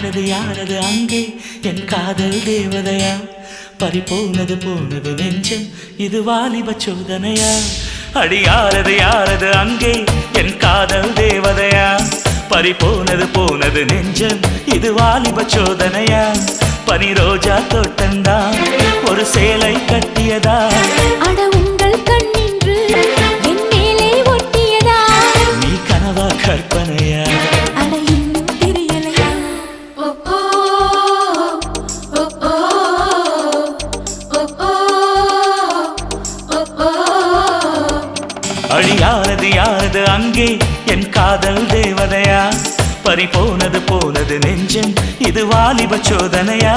யாரது அங்கே என் காதல் தேவதையா பறிபோனது போனது நெஞ்சம் இது வாலிப சோதனையா அடி யாரது அங்கே என் காதல் தேவதையா பறிபோனது போனது நெஞ்சம் இது வாலிப சோதனையா பனி ரோஜா தோட்டந்தா ஒரு சேலை கட்டியதா அட உங்கள் கண்ணின்று என் மேலே ஒட்டியதா நீ கனவா கற்பனையா அட இன்னும் தெரியலையா அடி யாரது அங்கே என் காதல் தேவதையா பறிபோனது போனது நெஞ்சம் இது வாலிப சோதனையா